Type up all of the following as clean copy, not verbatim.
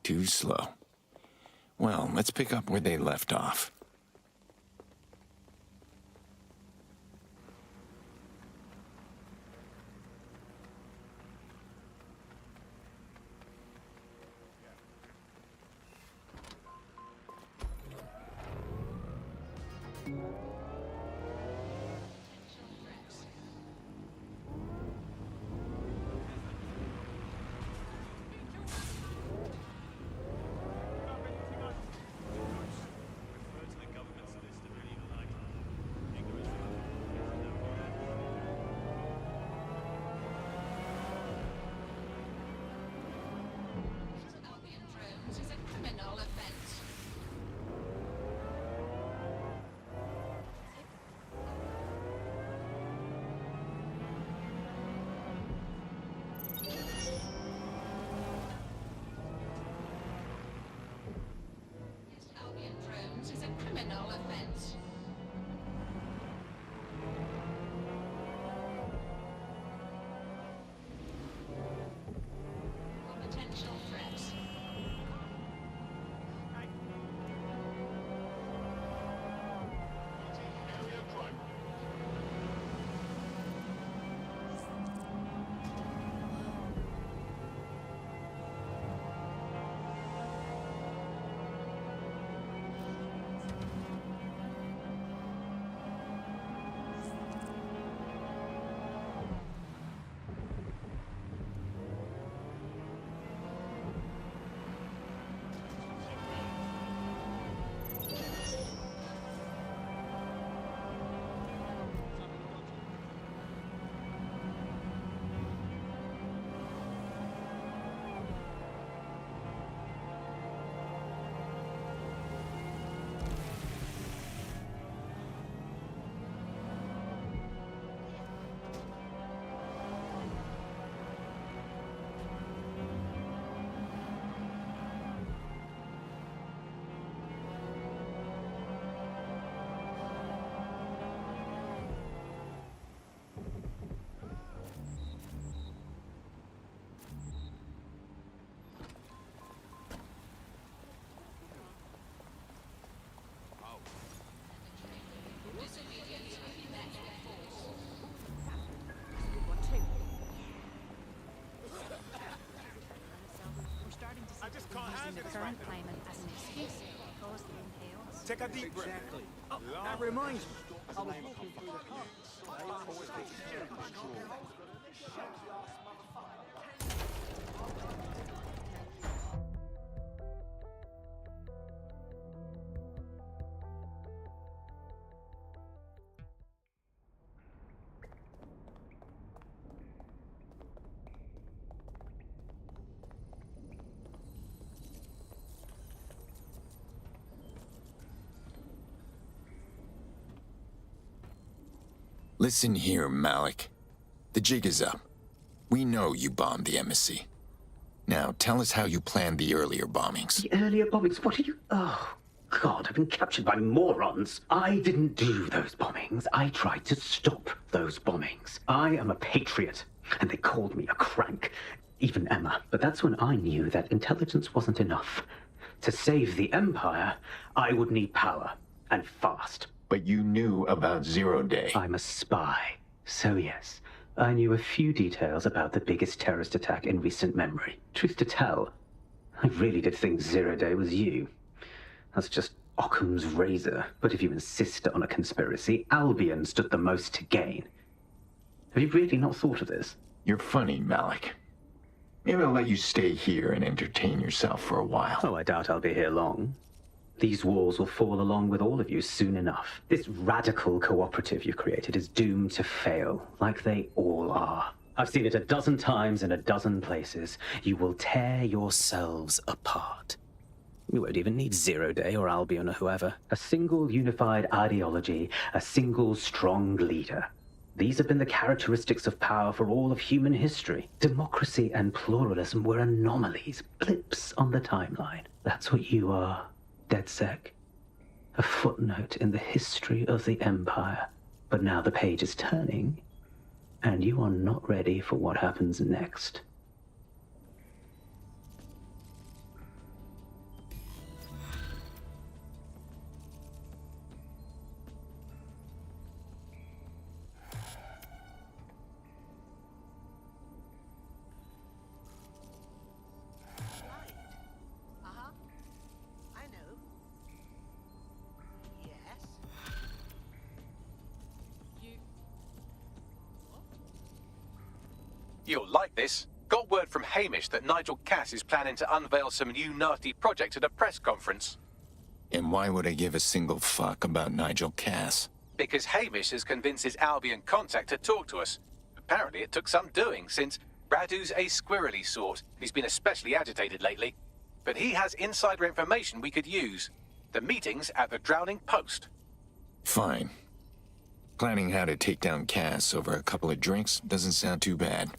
Too slow. Well, let's pick up where they left off. Current climate as an excuse to cause the chaos. Take a deep breath. Exactly. Oh, that reminds me. I was looking through the cards. Listen here, Malik. The jig is up. We know you bombed the embassy. Now, tell us how you planned the earlier bombings. The earlier bombings? What are you... Oh, God, I've been captured by morons. I didn't do those bombings. I tried to stop those bombings. I am a patriot, and they called me a crank. Even Emma. But that's when I knew that intelligence wasn't enough. To save the Empire, I would need power, and fast. But you knew about Zero Day. I'm a spy. So yes, I knew a few details about the biggest terrorist attack in recent memory. Truth to tell, I really did think Zero Day was you. That's just Occam's razor. But if you insist on a conspiracy, Albion stood the most to gain. Have you really not thought of this? You're funny, Malik. Maybe I'll let you stay here and entertain yourself for a while. Oh, I doubt I'll be here long. These walls will fall along with all of you soon enough. This radical cooperative you created is doomed to fail, like they all are. I've seen it a dozen times in a dozen places. You will tear yourselves apart. You won't even need Zero Day or Albion or whoever. A single unified ideology, a single strong leader. These have been the characteristics of power for all of human history. Democracy and pluralism were anomalies, blips on the timeline. That's what you are. DedSec, a footnote in the history of the Empire. But now the page is turning, and you are not ready for what happens next. You'll like this. Got word from Hamish that Nigel Cass is planning to unveil some new nasty project at a press conference. And why would I give a single fuck about Nigel Cass? Because Hamish has convinced his Albion contact to talk to us. Apparently it took some doing, since Radu's a squirrely sort. He's been especially agitated lately. But he has insider information we could use. The meeting's at the Drowning Post. Fine. Planning how to take down Cass over a couple of drinks doesn't sound too bad.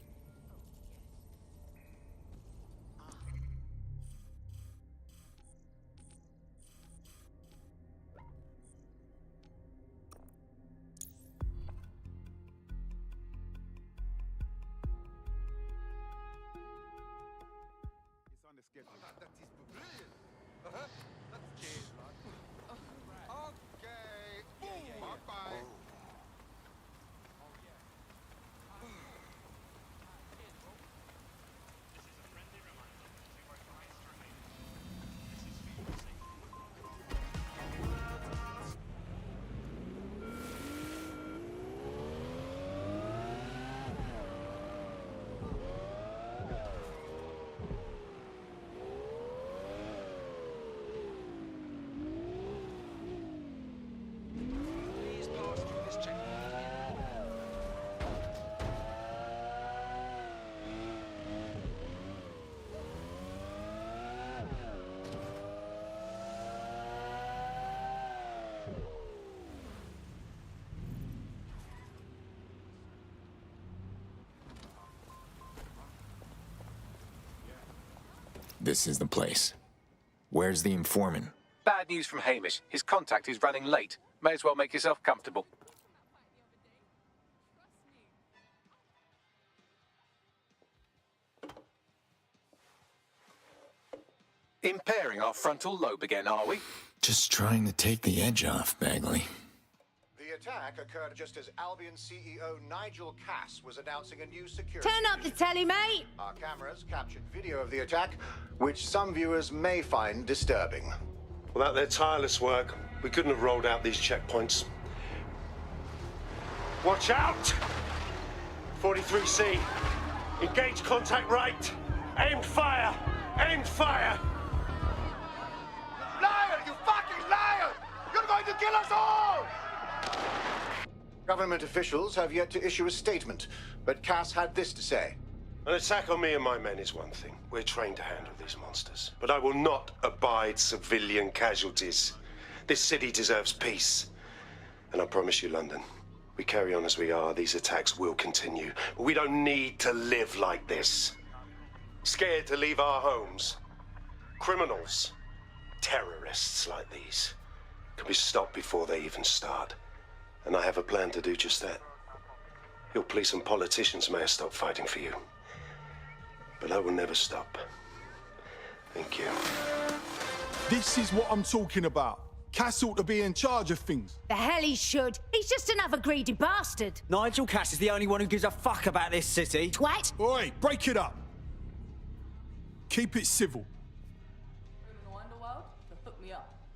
This is the place. Where's the informant? Bad news from Hamish. His contact is running late. May as well make yourself comfortable. Impairing our frontal lobe again, are we? Just trying to take the edge off, Bagley. The attack occurred just as Albion CEO Nigel Cass was announcing a new security. Turn up the telly, mate! Our cameras captured video of the attack, which some viewers may find disturbing. Without their tireless work, we couldn't have rolled out these checkpoints. Watch out! 43C. Engage contact right. Aimed fire! Aimed fire! Liar! You fucking liar! You're going to kill us all! Government officials have yet to issue a statement, but Cass had this to say. An attack on me and my men is one thing. We're trained to handle these monsters. But I will not abide civilian casualties. This city deserves peace. And I promise you, London, we carry on as we are, these attacks will continue. But we don't need to live like this. Scared to leave our homes. Criminals, terrorists like these, can be stopped before they even start. And I have a plan to do just that. Your police and politicians may have stopped fighting for you. But I will never stop. Thank you. This is what I'm talking about. Cass ought to be in charge of things. The hell he should. He's just another greedy bastard. Nigel Cass is the only one who gives a fuck about this city. Twat! Oi, break it up. Keep it civil.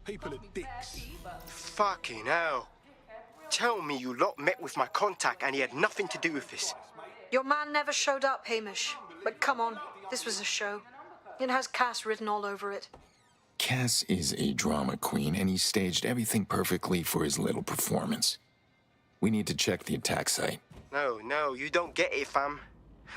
People are dicks. Fucking hell. Tell me you lot met with my contact and he had nothing to do with this. Your man never showed up, Hamish. But come on, this was a show. It has Cass written all over it. Cass is a drama queen, and he staged everything perfectly for his little performance. We need to check the attack site. No, you don't get it, fam.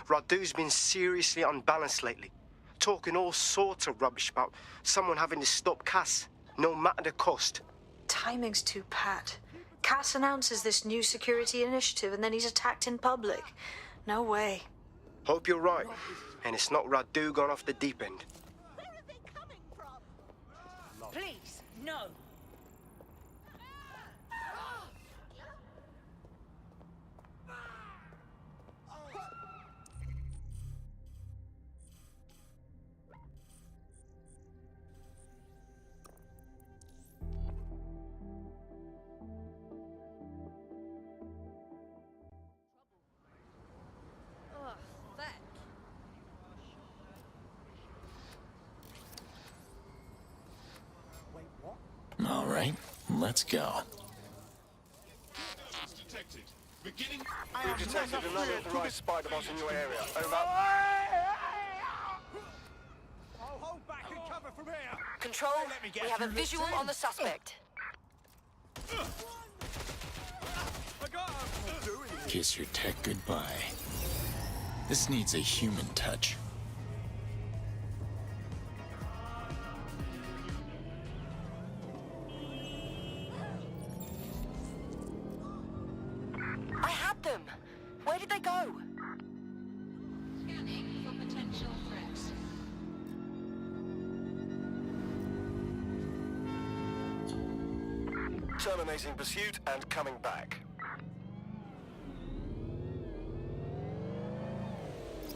Radu's been seriously unbalanced lately. Talking all sorts of rubbish about someone having to stop Cass, no matter the cost. Timing's too pat. Cass announces this new security initiative and then he's attacked in public. No way. Hope you're right. And it's not Radu gone off the deep end. Where are they coming from? Please, no. All right, let's go. We've detected an unauthorized spider bot in your area. Over. I'll hold back and cover from here. Control, we have a visual on the suspect. I got him. Kiss your tech goodbye. This needs a human touch. I had them. Where did they go? Scanning for potential threats. Terminating pursuit and coming back.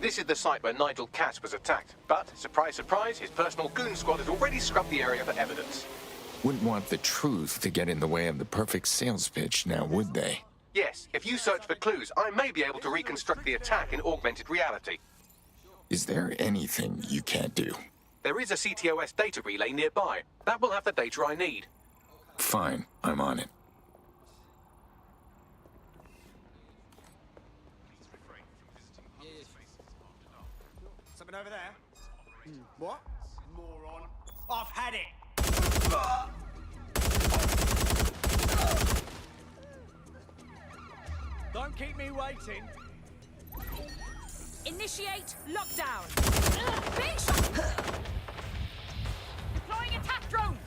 This is the site where Nigel Cass was attacked, but, surprise, surprise, his personal goon squad has already scrubbed the area for evidence. Wouldn't want the truth to get in the way of the perfect sales pitch, now would they? Yes, if you search for clues, I may be able to reconstruct the attack in augmented reality. Is there anything you can't do? There is a CTOS data relay nearby. That will have the data I need. Fine, I'm on it. Something over there? What? Moron. I've had it. Don't keep me waiting. Initiate lockdown. Being shot. Deploying attack drone.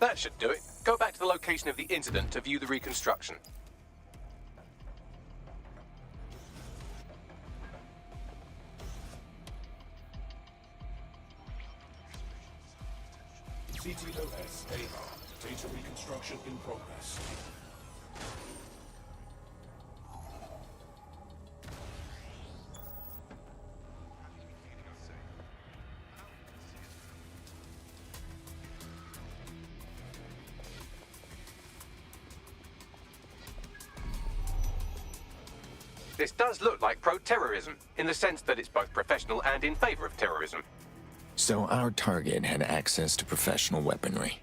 That should do it. Go back to the location of the incident to view the reconstruction. CTOS AR. Data reconstruction in progress. This does look like pro-terrorism, in the sense that it's both professional and in favor of terrorism. So our target had access to professional weaponry.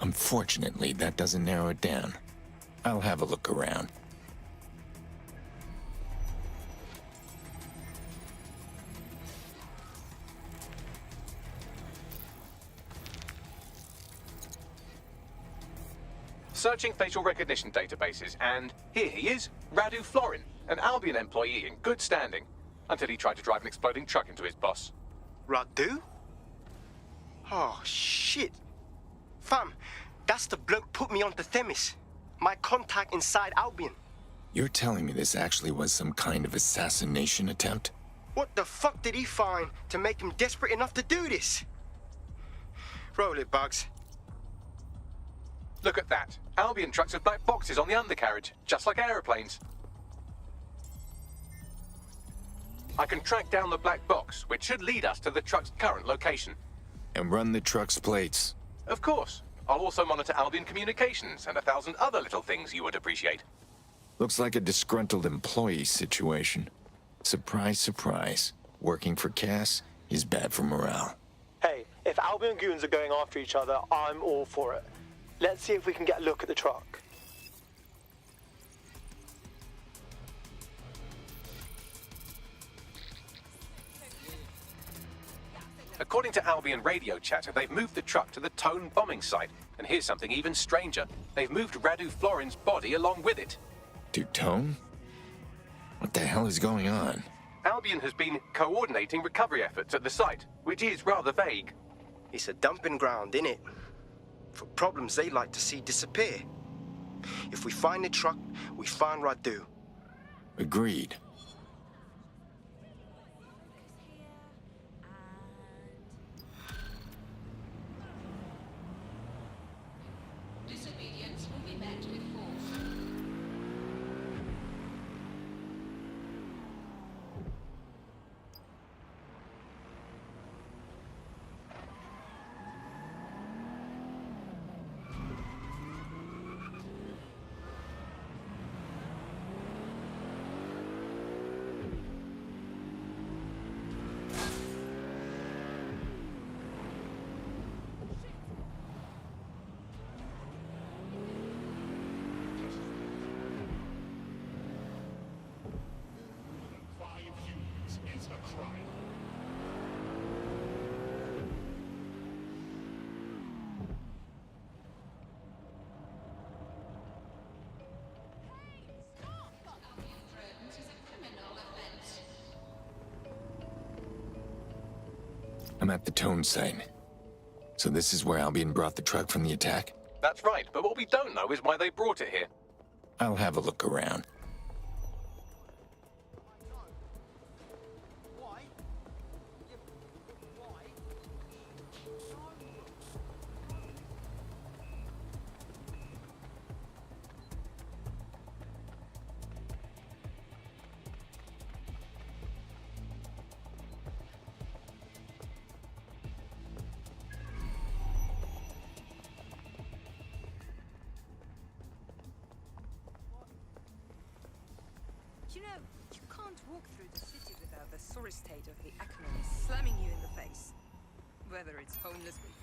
Unfortunately, that doesn't narrow it down. I'll have a look around. Searching facial recognition databases, and here he is, Radu Florin, an Albion employee in good standing, until he tried to drive an exploding truck into his boss. Radu? Oh, shit. Fam, that's the bloke put me onto Themis. My contact inside Albion. You're telling me this actually was some kind of assassination attempt? What the fuck did he find to make him desperate enough to do this? Roll it, Bugs. Look at that. Albion trucks with black boxes on the undercarriage, just like aeroplanes. I can track down the black box, which should lead us to the truck's current location. And run the truck's plates? Of course. I'll also monitor Albion communications and 1,000 other little things you would appreciate. Looks like a disgruntled employee situation. Surprise, surprise. Working for Cass is bad for morale. Hey, if Albion goons are going after each other, I'm all for it. Let's see if we can get a look at the truck. According to Albion radio chatter, they've moved the truck to the Tone bombing site. And here's something even stranger. They've moved Radu Florin's body along with it. To Tone? What the hell is going on? Albion has been coordinating recovery efforts at the site, which is rather vague. It's a dumping ground, innit? For problems they like to see disappear. If we find the truck, we find Radu. Agreed. Disobedience will be met with force. I'm at the tone site. So this is where Albion brought the truck from the attack? That's right, but what we don't know is why they brought it here. I'll have a look around. You know, you can't walk through the city without the sorry state of the economy slamming you in the face. Whether it's homeless people.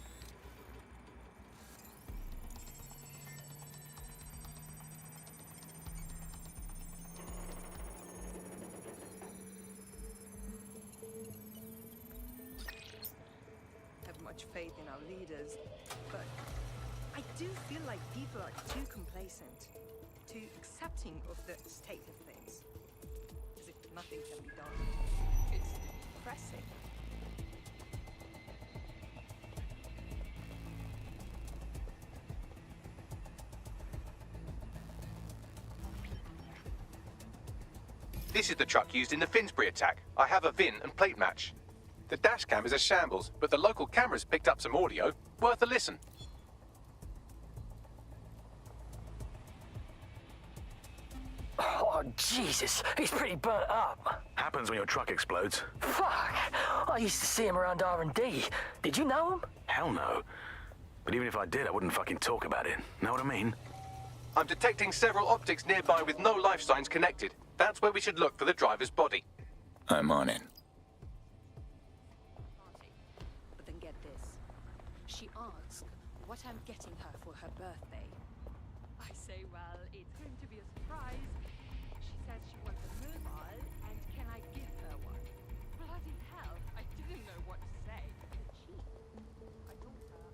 Have much faith in our leaders, but I do feel like people are too complacent, too accepting of the state of things. As if nothing can be done. It's depressing. This is the truck used in the Finsbury attack. I have a VIN and plate match. The dash cam is a shambles, but the local cameras picked up some audio. Worth a listen. Oh, Jesus, he's pretty burnt up. Happens when your truck explodes. Fuck, I used to see him around R&D. Did you know him? Hell no. But even if I did, I wouldn't fucking talk about it. Know what I mean? I'm detecting several optics nearby with no life signs connected. That's where we should look for the driver's body. I'm on it. But then get this. She asked what I'm getting her for her birthday. I say, well, it's going to be a surprise. She says she wants a mobile, and can I give her one? Bloody hell, I didn't know what to say. Cheap. I told her.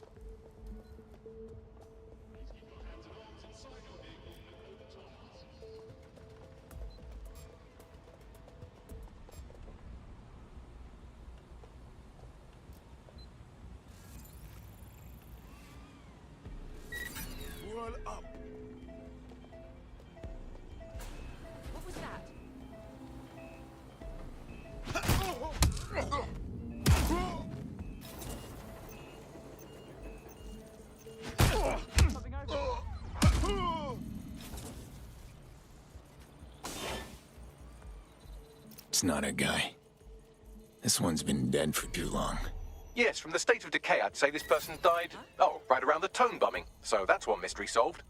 Roll up. What was that? It's not a guy. This one's been dead for too long. Yes, from the state of decay, I'd say this person died, oh, right around the tone bombing. So that's one mystery solved.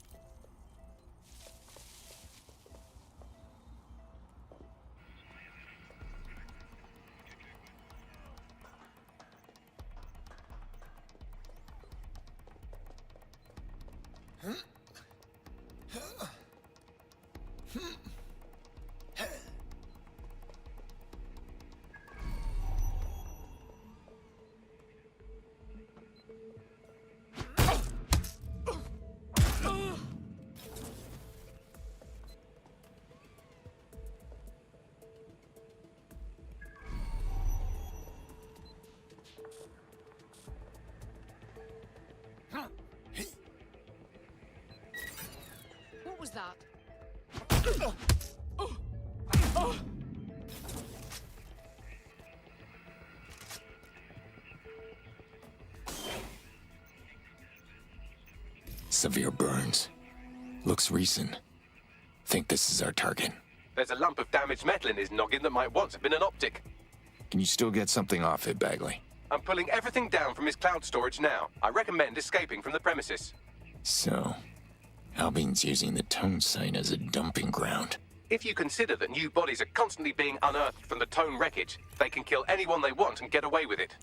What was that? Severe burns. Looks recent. Think this is our target. There's a lump of damaged metal in his noggin that might once have been an optic. Can you still get something off it, Bagley? I'm pulling everything down from his cloud storage now. I recommend escaping from the premises. So, Albion's using the tone site as a dumping ground. If you consider that new bodies are constantly being unearthed from the tone wreckage, they can kill anyone they want and get away with it.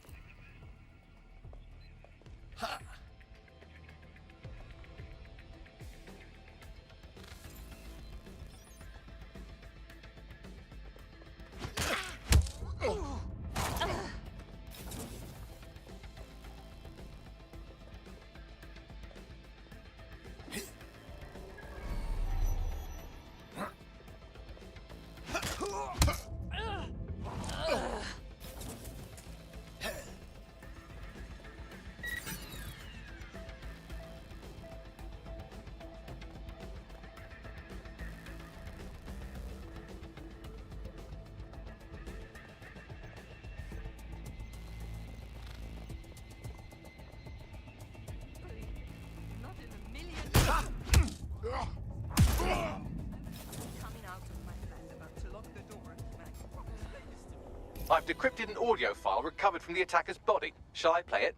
decrypted an audio file recovered from the attacker's body. Shall I play it?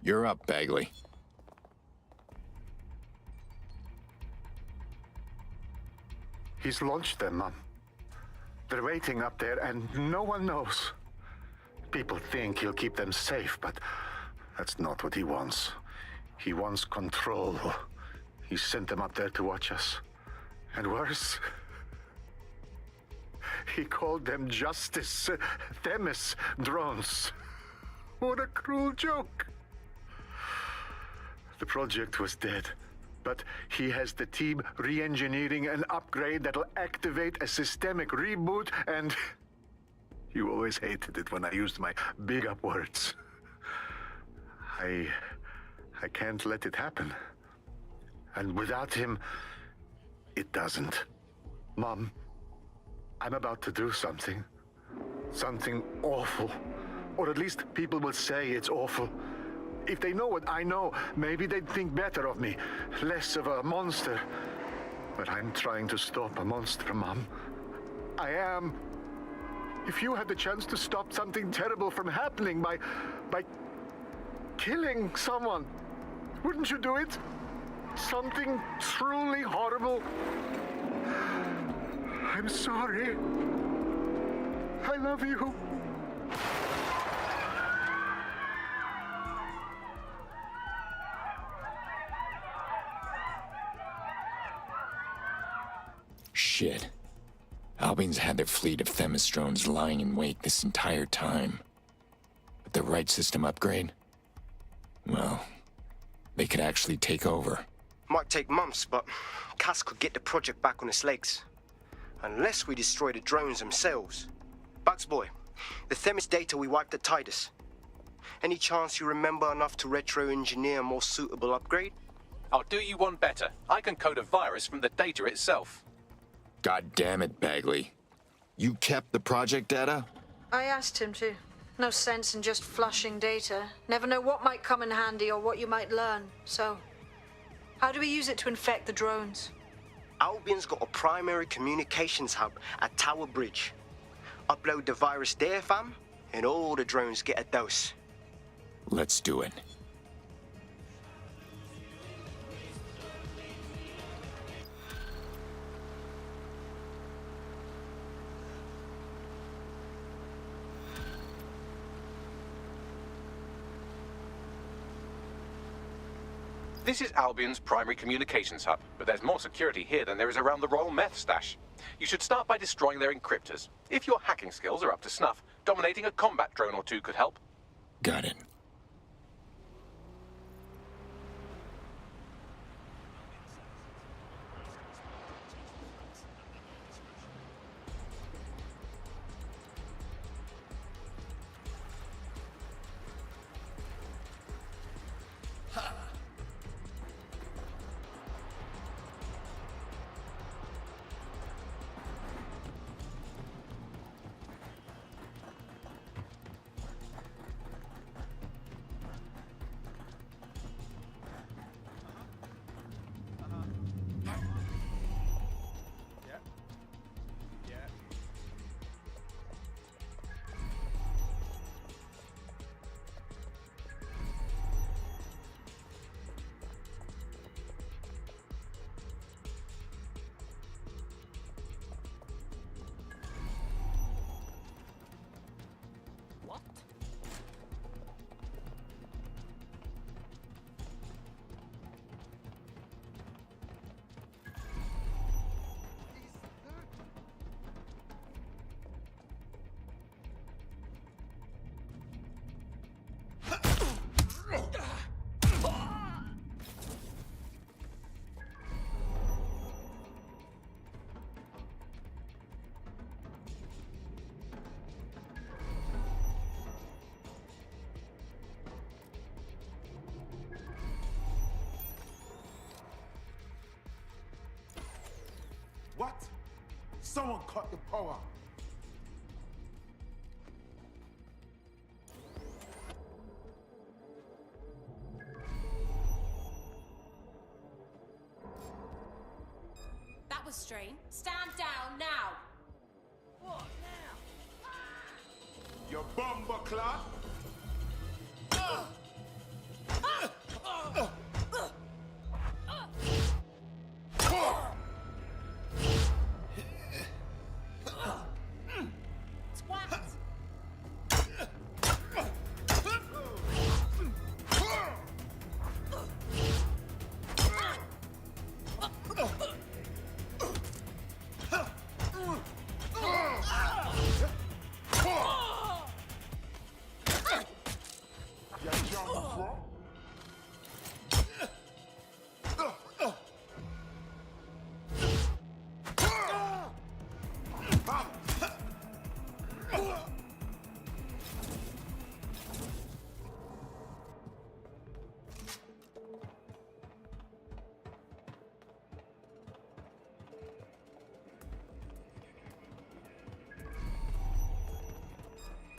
You're up, Bagley. He's launched them, Mum. They're waiting up there, and no one knows. People think he'll keep them safe, but that's not what he wants. He wants control. He sent them up there to watch us. And worse, he called them Justice Themis drones. What a cruel joke. The project was dead, but he has the team re-engineering an upgrade that'll activate a systemic reboot, and you always hated it when I used my big up words. I can't let it happen. And without him, it doesn't. Mom, I'm about to do something. Something awful. Or at least people will say it's awful. If they know what I know, maybe they'd think better of me. Less of a monster. But I'm trying to stop a monster, Mom. I am. If you had the chance to stop something terrible from happening by killing someone, wouldn't you do it? Something truly horrible. I'm sorry. I love you. Shit. Albion's had their fleet of Themis drones lying in wait this entire time. With the right system upgrade, well, they could actually take over. Might take months, but Cass could get the project back on its legs. Unless we destroy the drones themselves. Bugs boy, the Themis data we wiped at Titus. Any chance you remember enough to retro-engineer a more suitable upgrade? I'll do you one better. I can code a virus from the data itself. God damn it, Bagley. You kept the project data? I asked him to. No sense in just flushing data. Never know what might come in handy or what you might learn. So, how do we use it to infect the drones? Albion's got a primary communications hub at Tower Bridge. Upload the virus there, fam, and all the drones get a dose. Let's do it. This is Albion's primary communications hub, but there's more security here than there is around the Royal Meth stash. You should start by destroying their encryptors. If your hacking skills are up to snuff, dominating a combat drone or two could help. Got it. What? Someone cut the power. That was strange. Stand down now. What now? You bomber clot!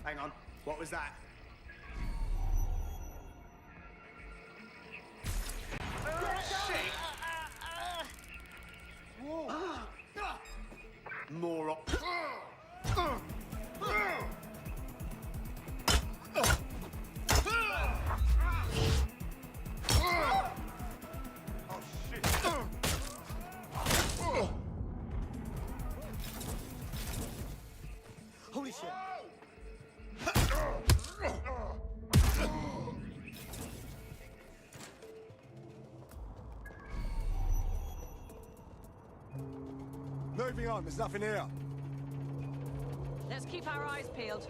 Hang on, what was that? More up. Holy shit. Moving on, there's nothing here. Let's keep our eyes peeled.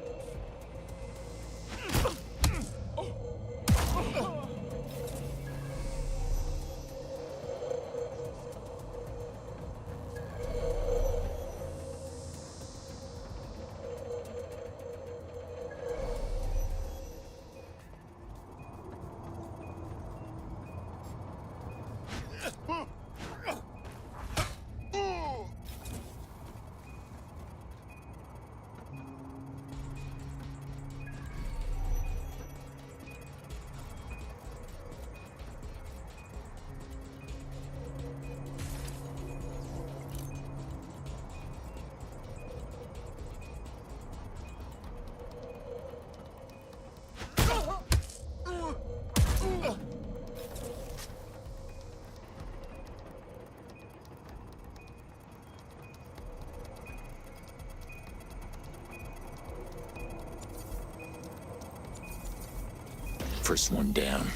First one down.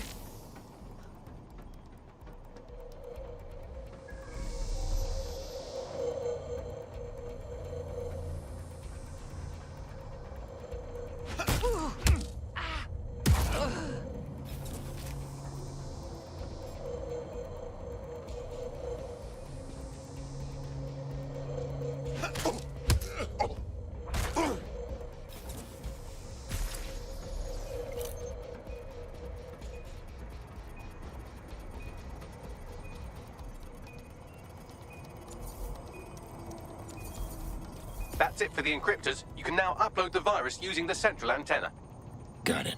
That's it for the encryptors. You can now upload the virus using the central antenna. Got it.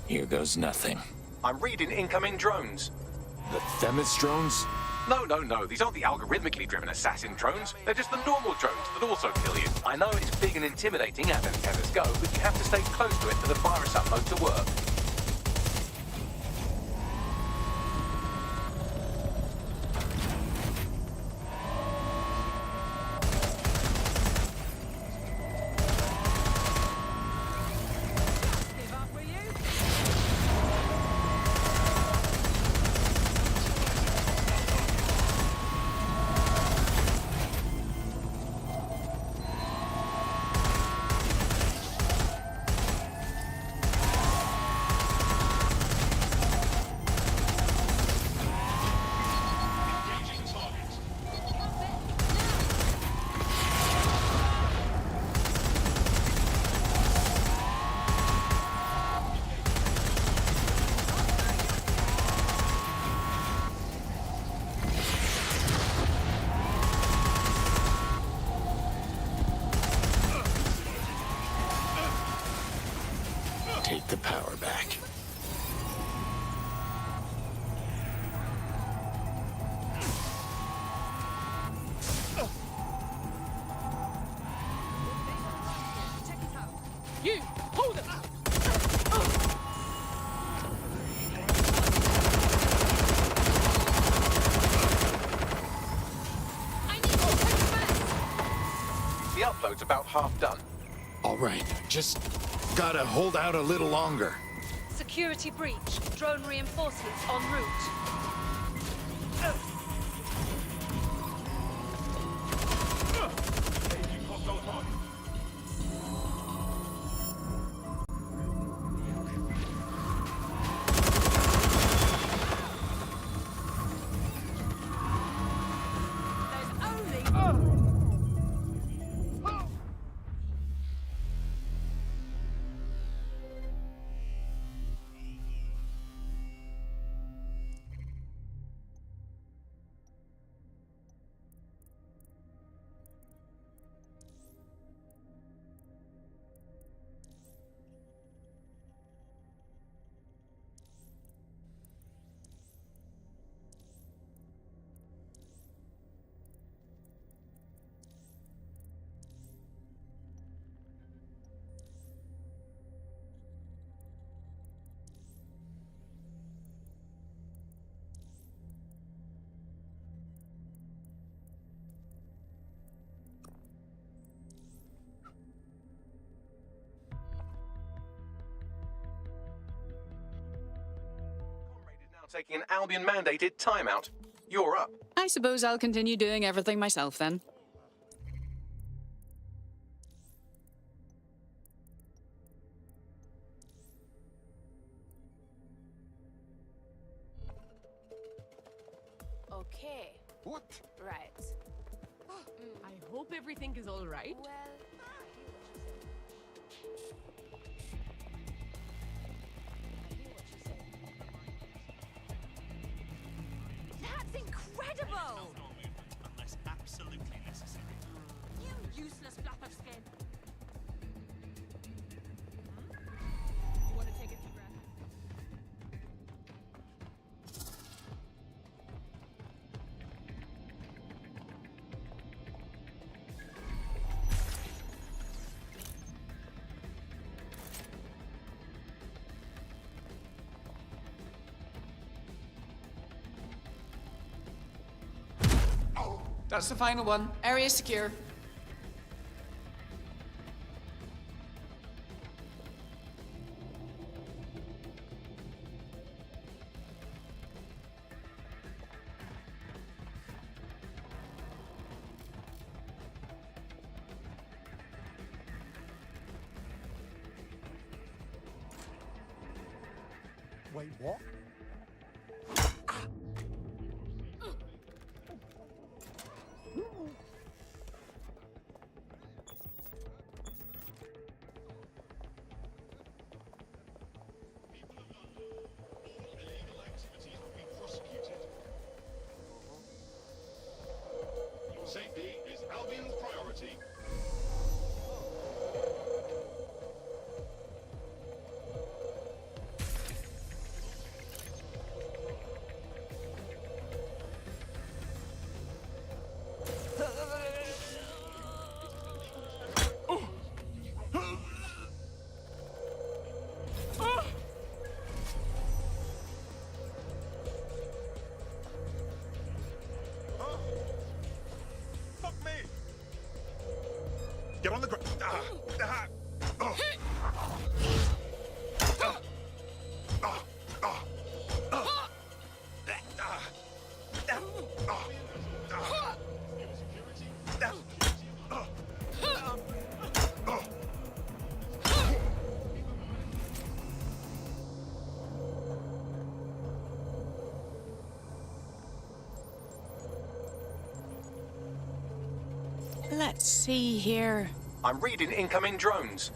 Here goes nothing. I'm reading incoming drones. The Themis drones? No. These aren't the algorithmically driven assassin drones. They're just the normal drones that also kill you. I know it's big and intimidating as antennas go, but you have to stay close to it for the virus upload to work. upload's about half done. All right, just gotta hold out a little longer. Security breach. Drone reinforcements en route. Taking an Albion-mandated timeout. You're up. I suppose I'll continue doing everything myself then. Okay. What? Right. I hope everything is all right. Well, That's incredible! Unless absolutely necessary. You useless flap of skin. You want to take a deep breath? That's the final one. Area secure. Wait, what? Safety is Albion's priority. Get on the ground. Let's see here. I'm reading incoming drones.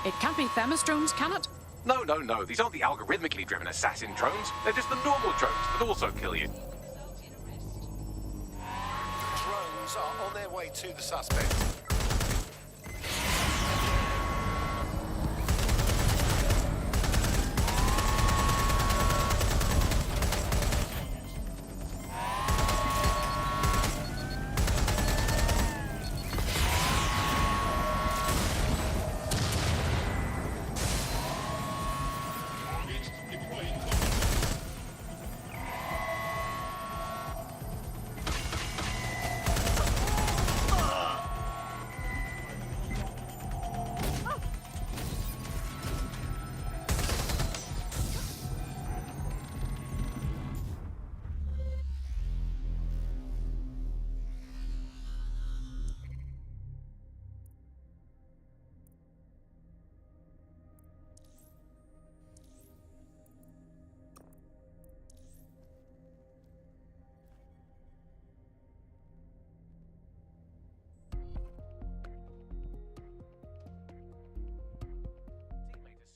It can't be Themis drones, can it? No. These aren't the algorithmically driven assassin drones. They're just the normal drones that also kill you. Drones are on their way to the suspect.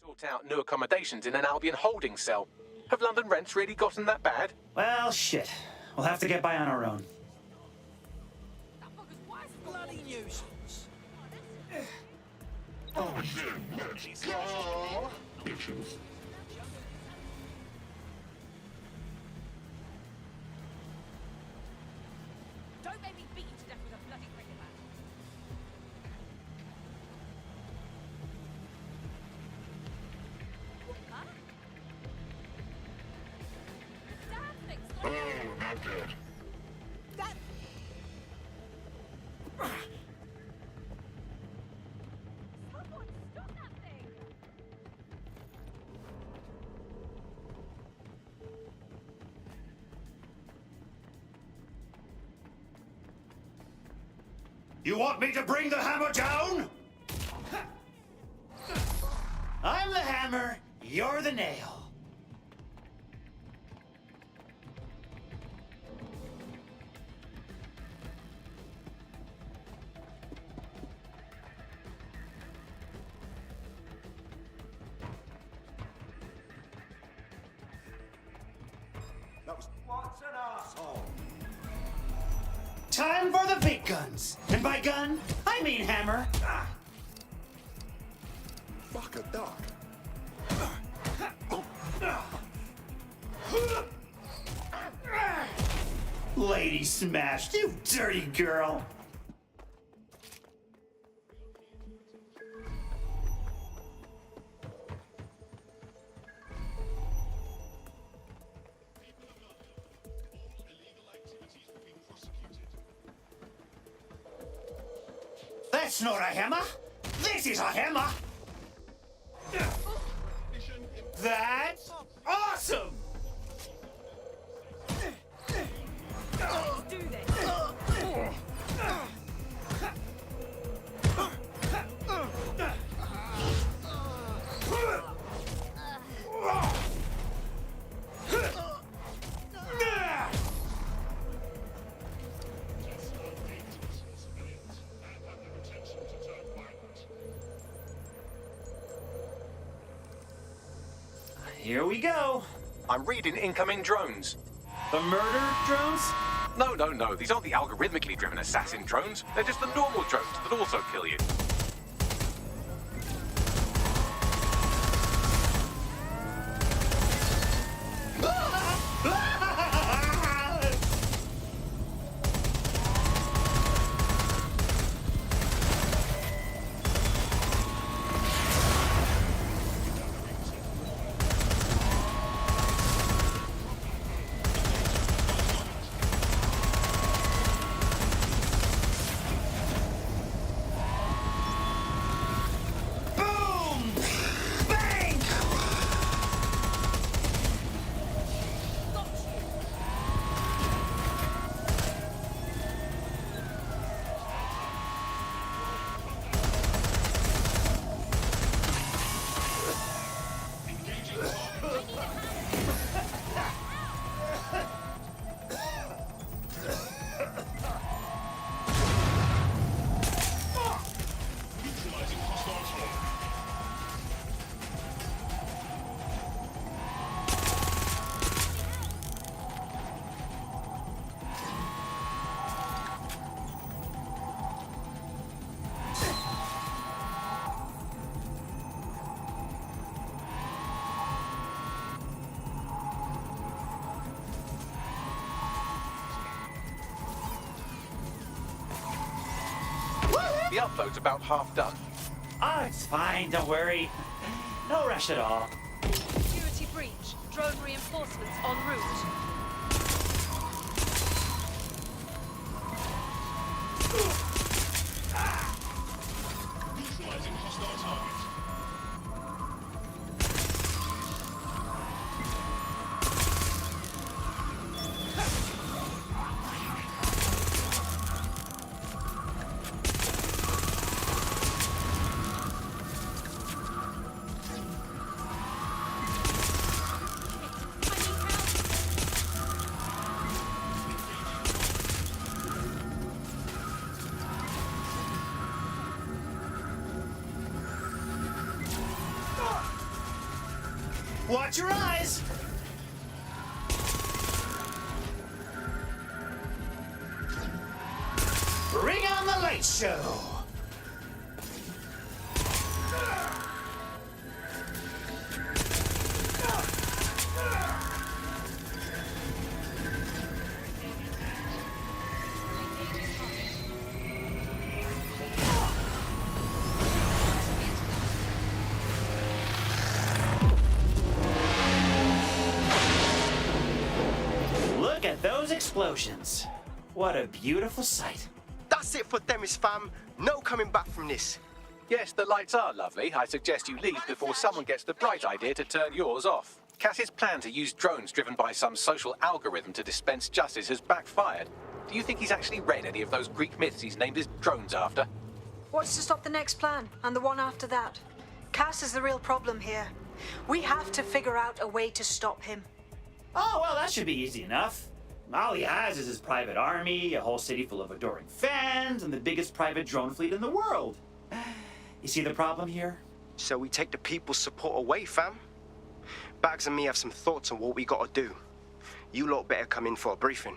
Sort out new accommodations in an Albion holding cell. Have London rents really gotten that bad? Well, shit. We'll have to get by on our own. Bloody nuisance. Oh shit, let's go! Bitches. Don't make me beat you to death with a bloody cricket bat. Huh? Damn things. Oh, not dead. That... Someone stop that thing! You want me to bring the hammer down? I'm the hammer, you're the nail. That was what's an asshole. Time for the big guns. And by gun, I mean hammer. Fuck a duck. Lady smashed, you dirty girl. That's not a hammer. This is a hammer. That's awesome. Let's do this. Here we go. I'm reading incoming drones. The murder drones? No. These aren't the algorithmically driven assassin drones. They're just the normal drones that also kill you. The upload's about half done. Oh, it's fine, don't worry. No rush at all. Security breach. Drone reinforcements en route. Neutralizing hostile target. Watch your eyes! Bring on the light show! Look at those explosions. What a beautiful sight. That's it for Themis, fam. No coming back from this. Yes, the lights are lovely. I suggest you leave before someone gets the bright idea to turn yours off. Cass's plan to use drones driven by some social algorithm to dispense justice has backfired. Do you think he's actually read any of those Greek myths he's named his drones after? What's to stop the next plan, and the one after that? Cass is the real problem here. We have to figure out a way to stop him. Oh, well, that should be easy enough. All he has is his private army, a whole city full of adoring fans, and the biggest private drone fleet in the world. You see the problem here? So we take the people's support away, fam. Bags and me have some thoughts on what we gotta do. You lot better come in for a briefing.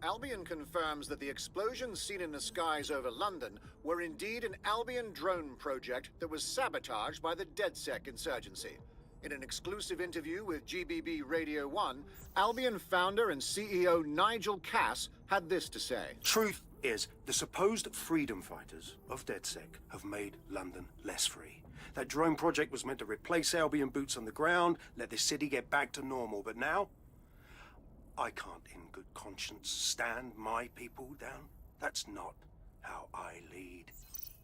Albion confirms that the explosions seen in the skies over London were indeed an Albion drone project that was sabotaged by the DedSec insurgency. In an exclusive interview with GBB Radio 1, Albion founder and CEO Nigel Cass had this to say. Truth is, the supposed freedom fighters of DedSec have made London less free. That drone project was meant to replace Albion boots on the ground, let the city get back to normal, but now I can't in good conscience stand my people down. That's not how I lead.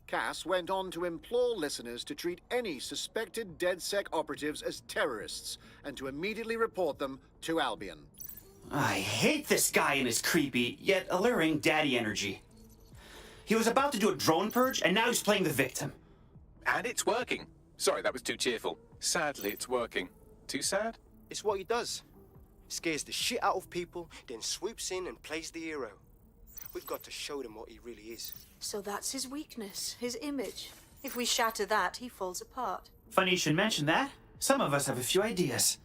Cass went on to implore listeners to treat any suspected DedSec operatives as terrorists and to immediately report them to Albion. I hate this guy and his creepy, yet alluring daddy energy. He was about to do a drone purge, and now he's playing the victim. And it's working. Sorry, that was too cheerful. Sadly, it's working. Too sad? It's what he does. Scares the shit out of people, then swoops in and plays the hero. We've got to show them what he really is. So that's his weakness, his image. If we shatter that, he falls apart. Funny you should mention that. Some of us have a few ideas.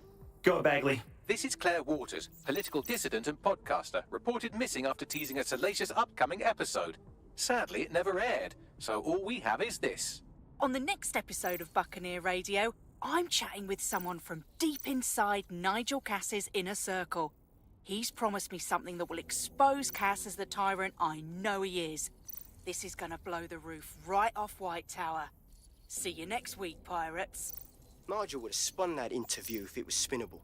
Go, Bagley. This is Claire Waters, political dissident and podcaster, reported missing after teasing a salacious upcoming episode. Sadly, it never aired, so all we have is this. On the next episode of Buccaneer Radio, I'm chatting with someone from deep inside Nigel Cass's inner circle. He's promised me something that will expose Cass as the tyrant I know he is. This is gonna blow the roof right off White Tower. See you next week, pirates. Nigel would have spun that interview if it was spinnable.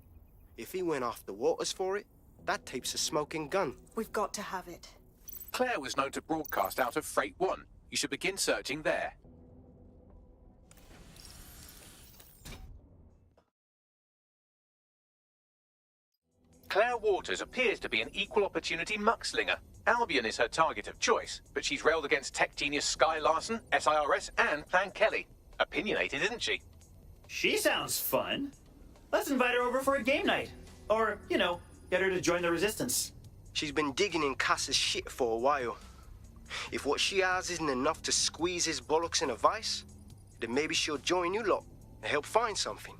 If he went after Waters for it, that tape's a smoking gun. We've got to have it. Claire was known to broadcast out of Freight 1. You should begin searching there. Claire Waters appears to be an equal opportunity muckslinger. Albion is her target of choice, but she's railed against tech genius Sky Larson, SIRS, and Plan Kelly. Opinionated, isn't she? She sounds fun. Let's invite her over for a game night. Or, you know, get her to join the Resistance. She's been digging in Cass's shit for a while. If what she has isn't enough to squeeze his bollocks in a vice, then maybe she'll join you lot and help find something.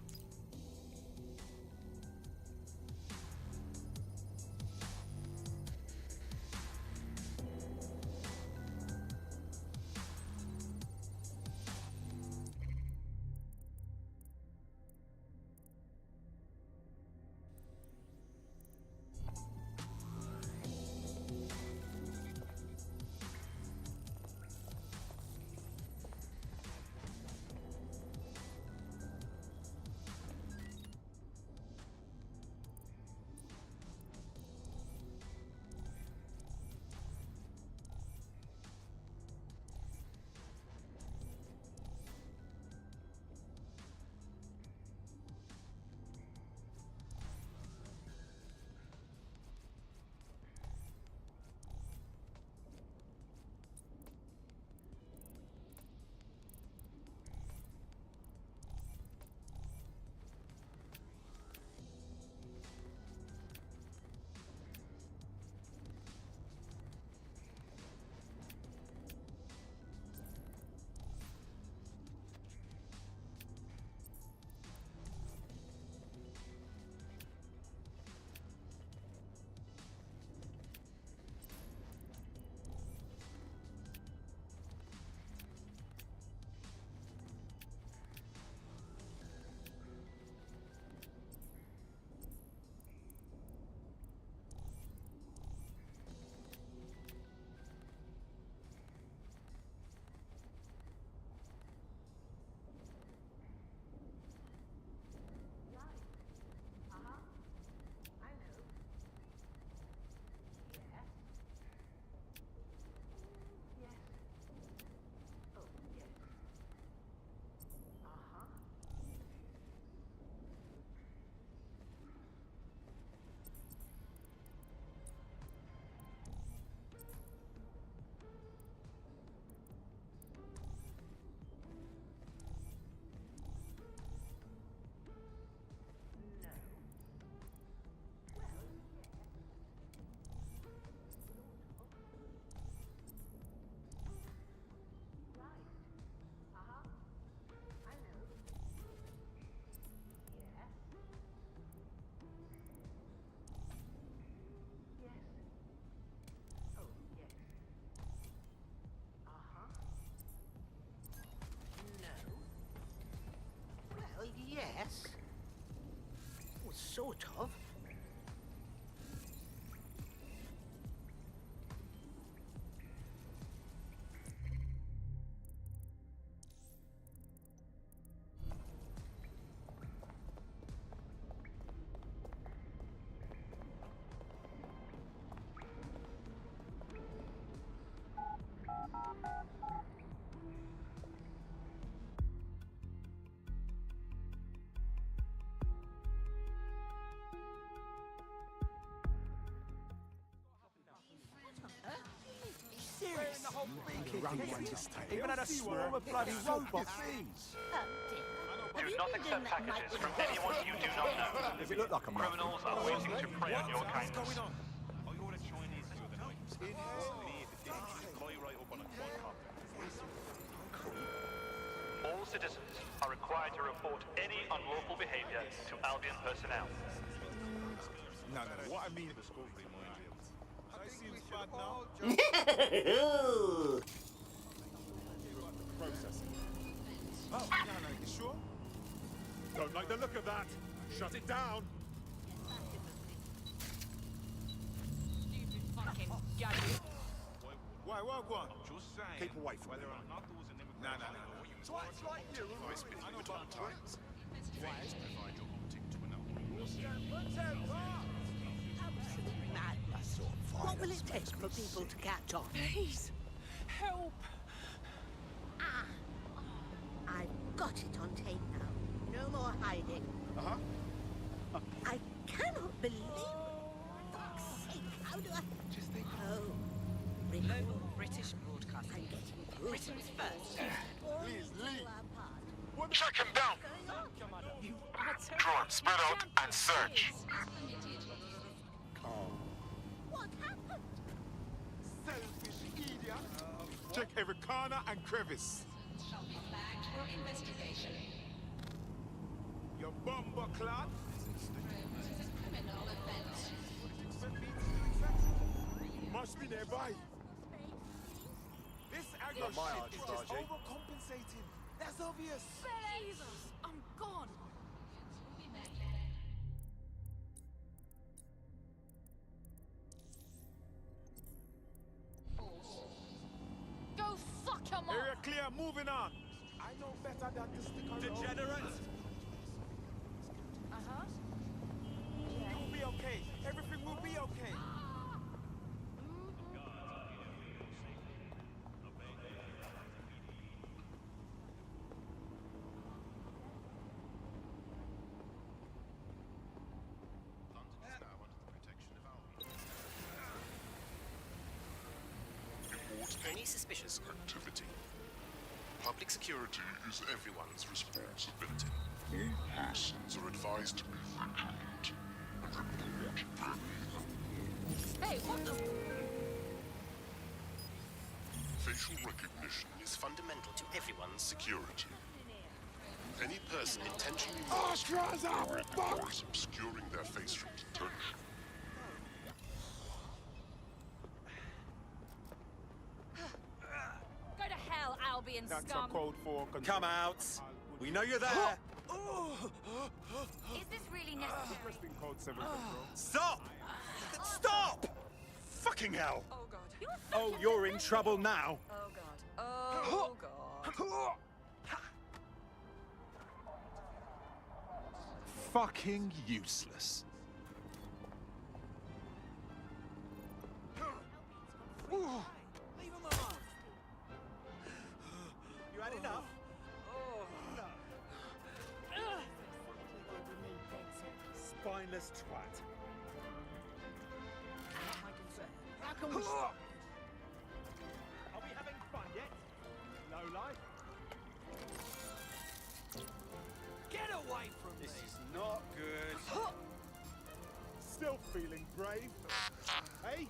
Yes. Well, sort of. Even had a swarm of bloody robots. Do not accept packages from anyone you do not know. Does it look like a muffin? Criminals are waiting to prey on your kindness. All citizens are required to report any unlawful behavior to Albion personnel. No, what I mean... That seems bad now. Processing. Oh, no, you sure? Don't like the look of that. Shut it down. Stupid fucking gadget. Why, go on. Just saying. Keep away from me. No. Twats like you. I know about twats. What will it take for people to catch on? Please, help. I've got it on tape now. No more hiding. I cannot believe it. Fuck's sake, how do I... Just think. Oh. Local British broadcasting. I'm getting Britain's first. Please, leave. Check him down! Drone, spread out and search. What happened? Selfish idiot. Check every corner and crevice. Your bumper clot. Must be nearby. This aggro shit is just overcompensating. That's obvious. Jesus, I'm gone. Go fuck 'em Area up. clear, moving on. I know better than to stick around. Degenerate. You'll be okay. Everything will be okay. Any suspicious activity. Public security is everyone's responsibility. All persons are advised to be vigilant and report any. Hey, what the? Facial recognition is fundamental to everyone's security. Any person intentionally masking or is obscuring their face from detection. Go to hell, Albion That's a scum. code for Come out. We know you're there. Is this really necessary? Requesting code 7 control. Stop! Stop! Fucking hell! Oh god. Oh, you're in trouble now. Oh god. Oh god. Fucking useless. Leave him alone. You had enough? Spineless twat. How can we stop? Are we having fun yet? No life? Get away from me! This is not good. Still feeling brave? Hey?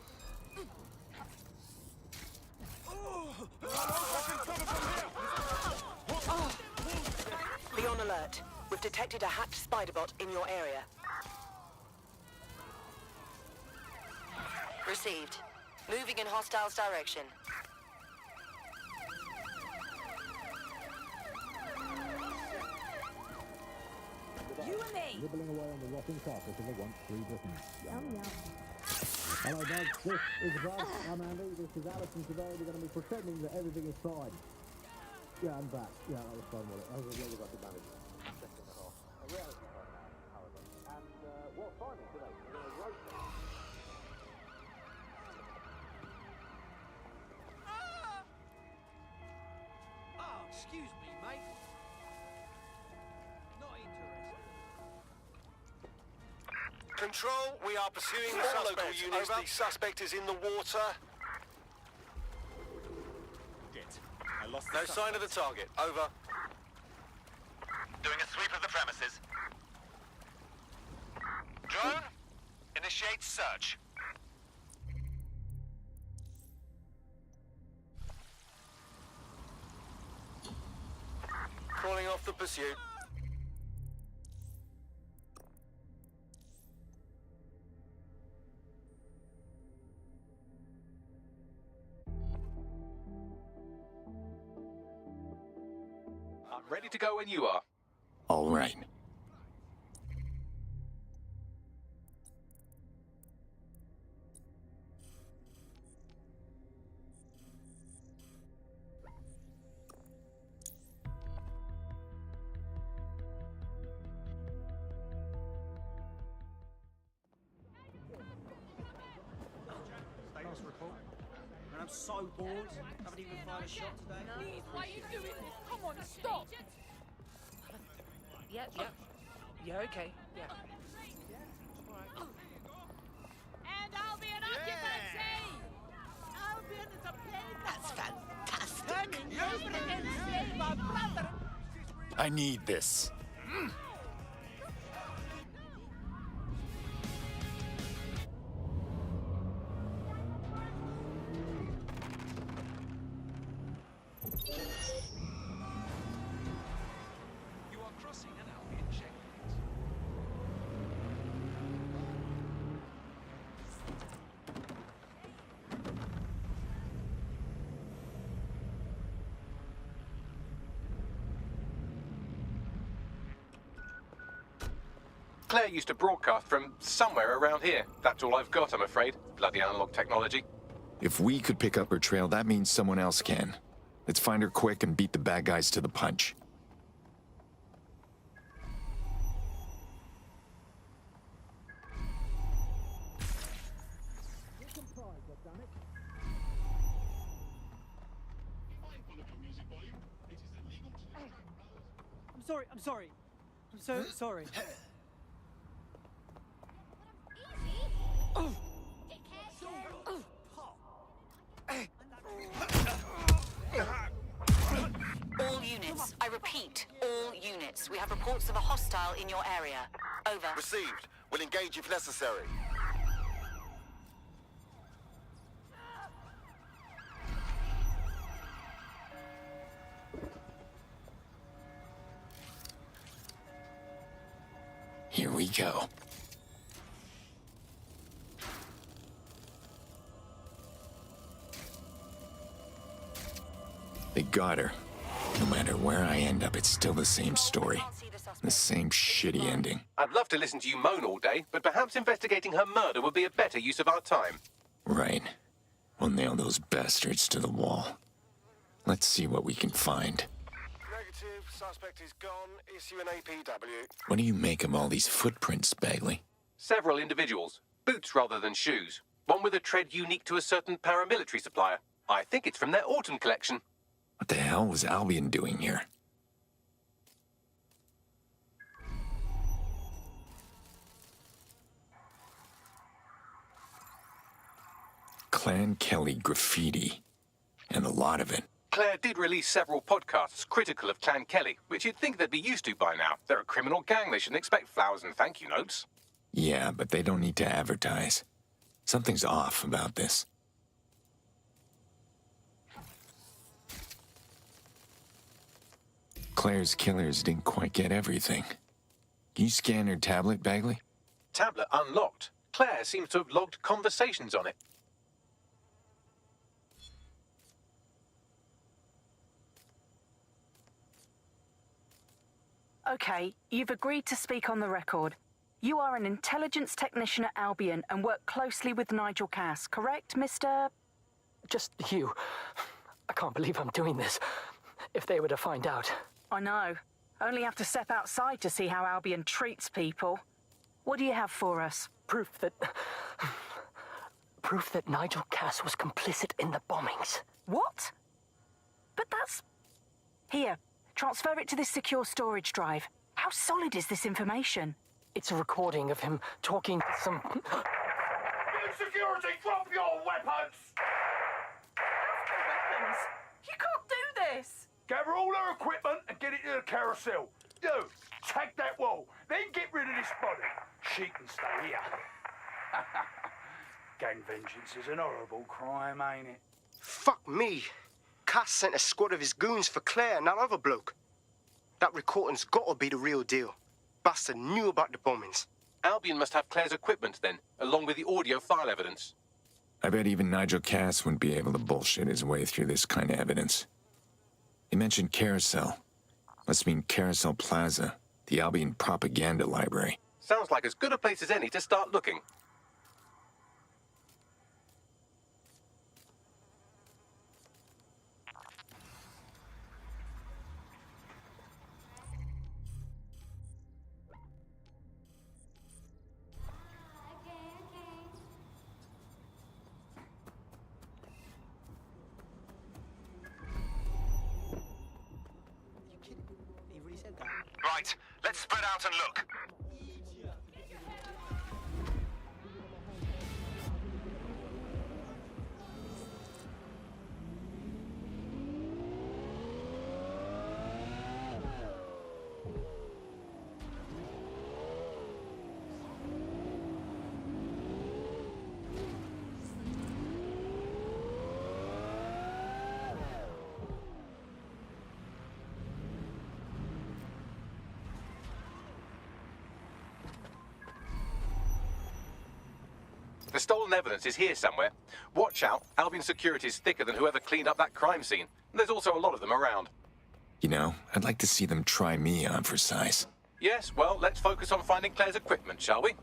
Be on alert. We've detected a hacked spider bot in your area. Received. Moving in hostiles' direction. You and me. Nibbling away on the rotting carcass of a once-free Britain. Yum, yum. Hello, Doug. This is Doug. I'm Andy. This is Alison. Today we're going to be pretending that everything is fine. Yeah, I'm back. Yeah, that was fun, wasn't it? That was as long as I could manage. Second and a half. A reality fine now, however. And what timing today? We're going to rotate. Oh, excuse me, mate. Not interested. Control, we are pursuing the suspect. Units, the suspect is in the water. I lost No sign of the target. Over. Doing a sweep of the premises. Drone, initiate search. Calling off the pursuit. I'm ready to go when you are. All right. Status report. And I'm so bored. Haven't even fired a shot today. Please, why are you doing this? Come on, stop! Yeah, okay. Yeah. And Albion occupancy! Albion is a place. That's fantastic. Turning over and save our brother. I need this. You are crossing an Albion checkpoint. Claire used to broadcast from somewhere around here. That's all I've got, I'm afraid. Bloody analog technology. If we could pick up her trail, that means someone else can. Let's find her quick and beat the bad guys to the punch. I'm sorry. I'm so sorry. All units. I repeat, all units. We have reports of a hostile in your area. Over. Received. We'll engage if necessary. Here we go. They got her. No matter where I end up, it's still the same story. The same shitty ending. I'd love to listen to you moan all day, but perhaps investigating her murder would be a better use of our time. Right. We'll nail those bastards to the wall. Let's see what we can find. Negative. Suspect is gone. Issue an APW. What do you make of all these footprints, Bagley? Several individuals. Boots rather than shoes. One with a tread unique to a certain paramilitary supplier. I think it's from their autumn collection. What the hell was Albion doing here? Clan Kelly graffiti. And a lot of it. Claire did release several podcasts critical of Clan Kelly, which you'd think they'd be used to by now. They're a criminal gang. They shouldn't expect flowers and thank you notes. Yeah, but they don't need to advertise. Something's off about this. Claire's killers didn't quite get everything. Can you scan her tablet, Bagley? Tablet unlocked. Claire seems to have logged conversations on it. Okay, you've agreed to speak on the record. You are an intelligence technician at Albion and work closely with Nigel Cass, correct, Mr.? Just you. I can't believe I'm doing this. If they were to find out. I know. Only have to step outside to see how Albion treats people. What do you have for us? Proof that Nigel Cass was complicit in the bombings. What? But that's... Here, transfer it to this secure storage drive. How solid is this information? It's a recording of him talking to some... Security, drop your weapons! Weapons? You can't do this! Gather all her equipment and get it to the carousel. You, this body. She can stay here. Gang vengeance is an horrible crime, ain't it? Fuck me. Cass sent a squad of his goons for Claire and that other bloke. That recording's gotta be the real deal. Bastard knew about the bombings. Albion must have Claire's equipment then, along with the audio file evidence. I bet even Nigel Cass wouldn't be able to bullshit his way through this kind of evidence. He mentioned Carousel. Must mean Carousel Plaza, the Albion propaganda library. Sounds like as good a place as any to start looking. Right, let's spread out and look. The stolen evidence is here somewhere. Watch out, Albion security is thicker than whoever cleaned up that crime scene. There's also a lot of them around. You know, I'd like to see them try me on for size. Yes, well, let's focus on finding Claire's equipment, shall we?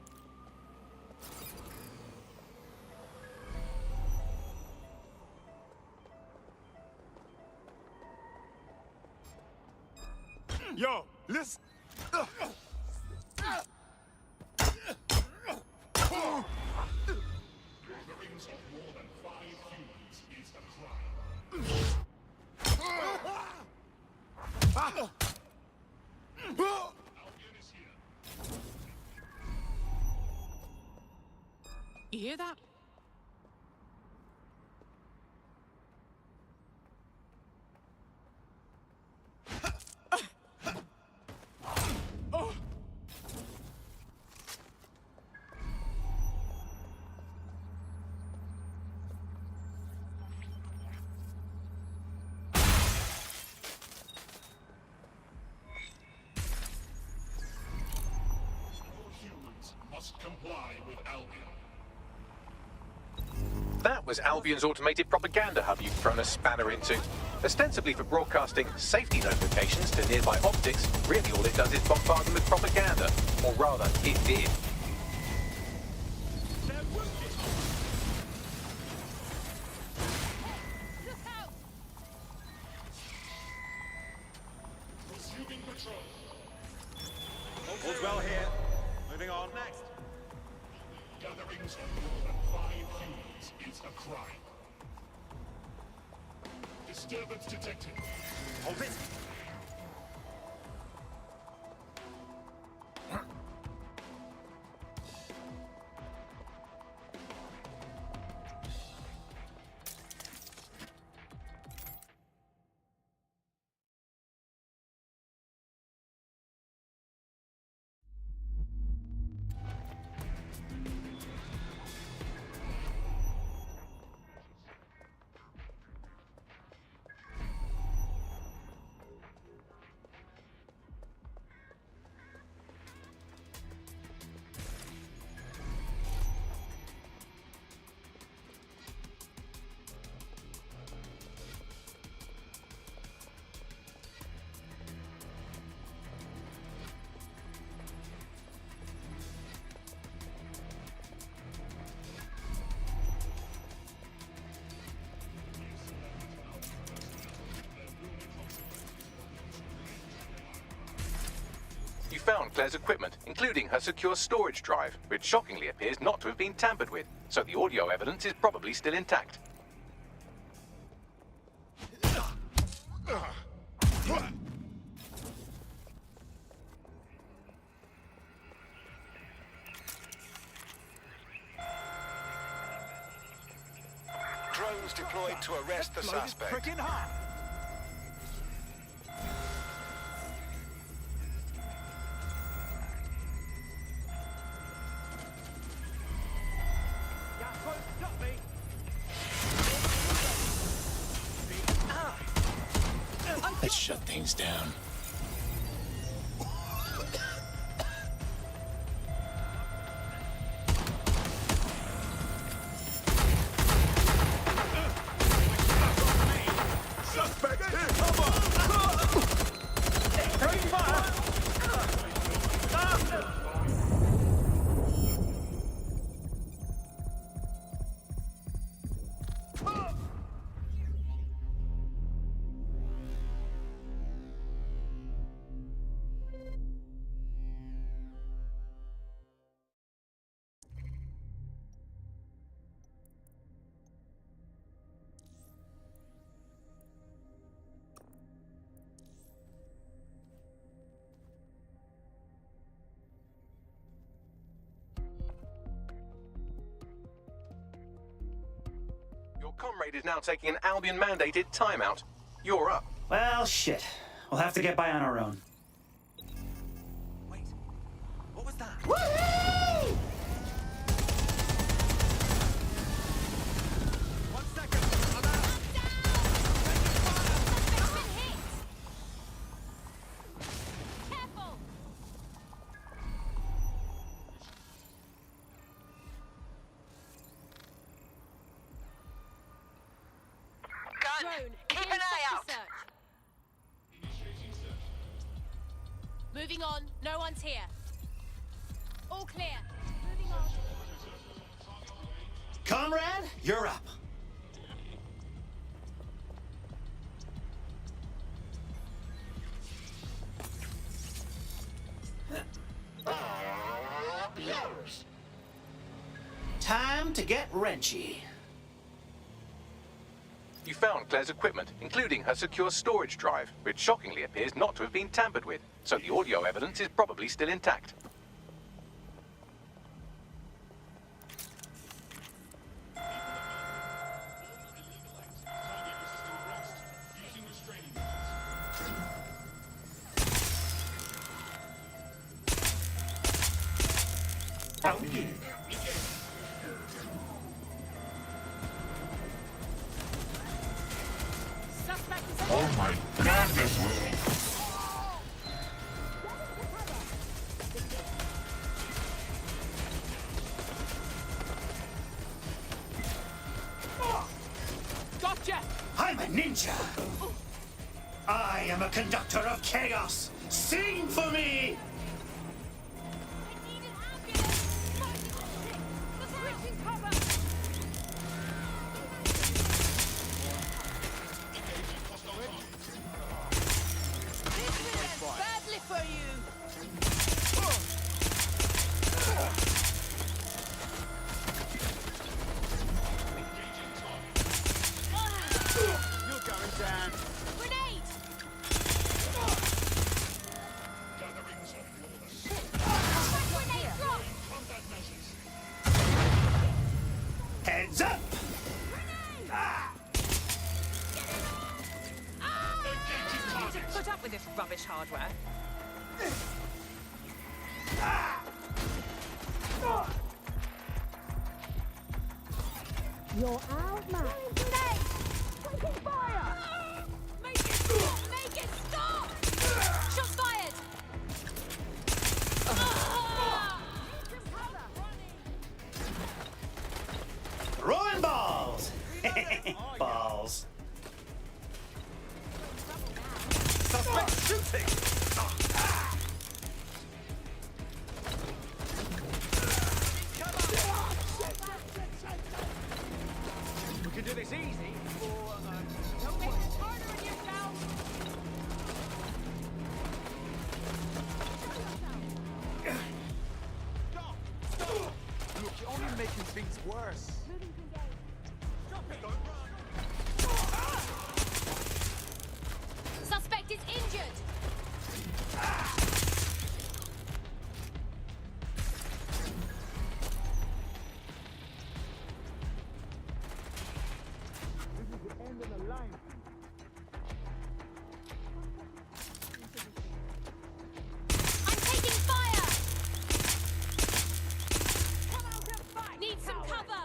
Yo, listen. You hear that? Comply with Albion. That was Albion's automated propaganda hub you've thrown a spanner into. Ostensibly for broadcasting safety notifications to nearby optics, really all it does is bombard them with propaganda. Or rather, it did. Resuming patrol. All's well here. Moving on. Next. Gatherings of more than 5 humans is a crime. Disturbance detected. Hold it. You found Claire's equipment, including her secure storage drive, which shockingly appears not to have been tampered with, so the audio evidence is probably still intact. Drones deployed to arrest the suspect. Freaking hot. Let's shut things down. Your comrade is now taking an Albion-mandated timeout. You're up. Well, shit. We'll have to get by on our own. Wait, what was that? Woohoo! One second, I'm out. Careful! Gun! Keep an eye out! Moving on. No one's here. All clear. Moving on. Comrade, you're up. Time to get wrenchy. You found Claire's equipment, including her secure storage drive, which shockingly appears not to have been tampered with, so the audio evidence is probably still intact. Oh my goodness! Gotcha! I'm a ninja. I am a conductor of chaos. Sing for me! Badly for you! You're going down. Grenade! Grenade drop! Heads up! To put up with this rubbish hardware. You're out, man. Grenade! Taking fire! Make it stop! Make it stop! Shots fired! Throwing balls! Balls. Suspect shooting! We can do this easy, or... Don't make it harder on yourself! Look, you're only making things worse. Suspect is injured! I'm taking fire! Need some cover!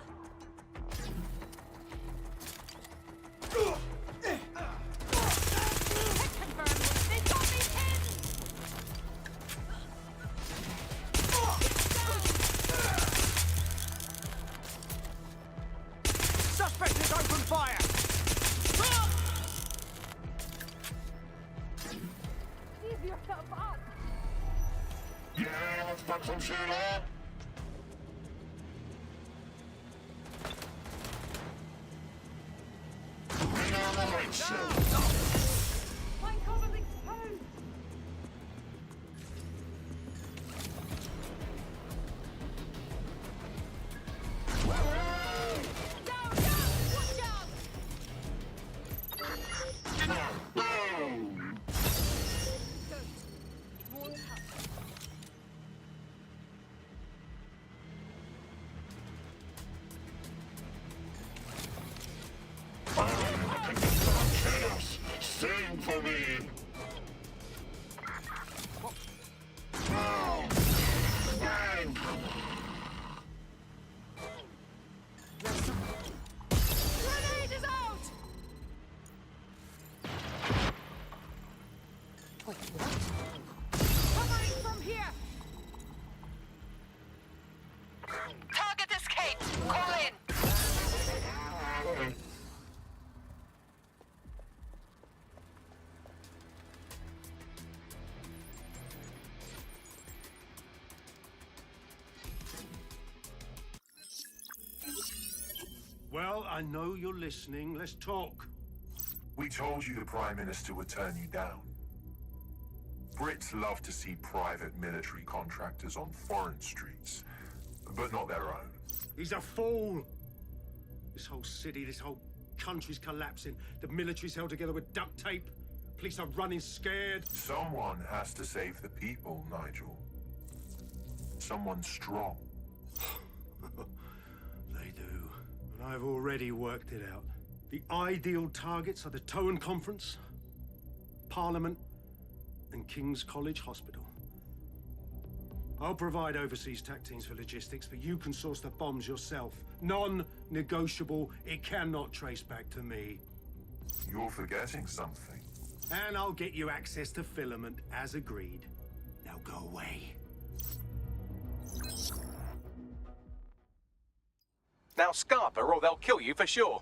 Handsome Sheila! Bring on the lights, sir! My cover's exposed! Sing for me! Grenade is out! Wait, what? Covering from here! Target escaped! Call in! Well, I know you're listening. Let's talk. We told you the Prime Minister would turn you down. Brits love to see private military contractors on foreign streets, but not their own. He's a fool! This whole city, this whole country's collapsing. The military's held together with duct tape. Police are running scared. Someone has to save the people, Nigel. Someone strong. They do. And I've already worked it out. The ideal targets are the Towan Conference, Parliament, and King's College Hospital. I'll provide overseas tac teams for logistics, but you can source the bombs yourself. Non-negotiable. It cannot trace back to me. You're forgetting something. And I'll get you access to filament, as agreed. Now go away. Now Scarper, or they'll kill you for sure.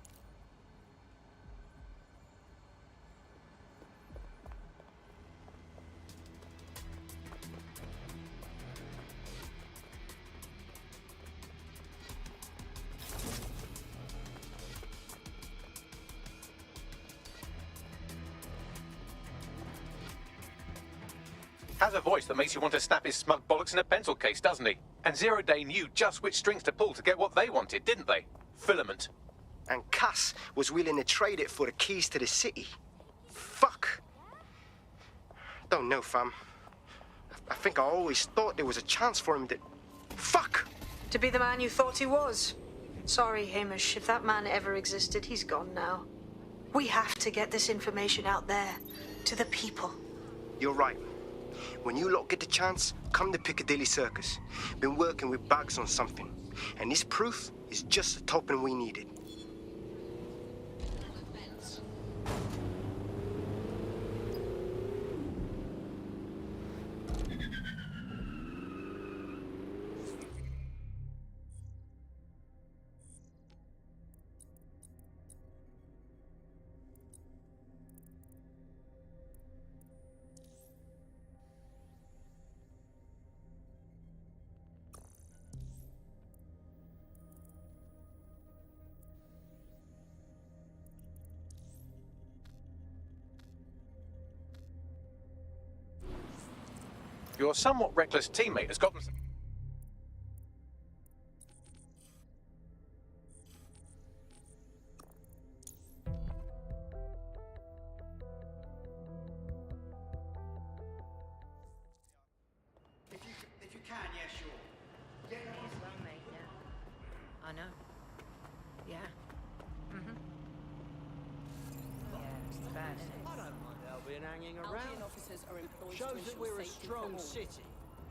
Has a voice that makes you want to snap his smug bollocks in a pencil case, doesn't he? And Zero Day knew just which strings to pull to get what they wanted, didn't they? Filament. And Cass was willing to trade it for the keys to the city. Fuck. Don't know, fam. I think I always thought there was a chance for him to... Fuck! To be the man you thought he was. Sorry, Hamish. If that man ever existed, he's gone now. We have to get this information out there, to the people. You're right. When you lot get the chance, come to Piccadilly Circus. Been working with Bags on something. And this proof is just the token we needed. Your somewhat reckless teammate has gotten... If you can, yeah, sure. Yeah, no, It's well made, yeah. I know. Yeah. Mm-hmm. Yeah, it's bad, isn't it? I don't mind Albion hanging around. officers are employed Shows that we're a strong city.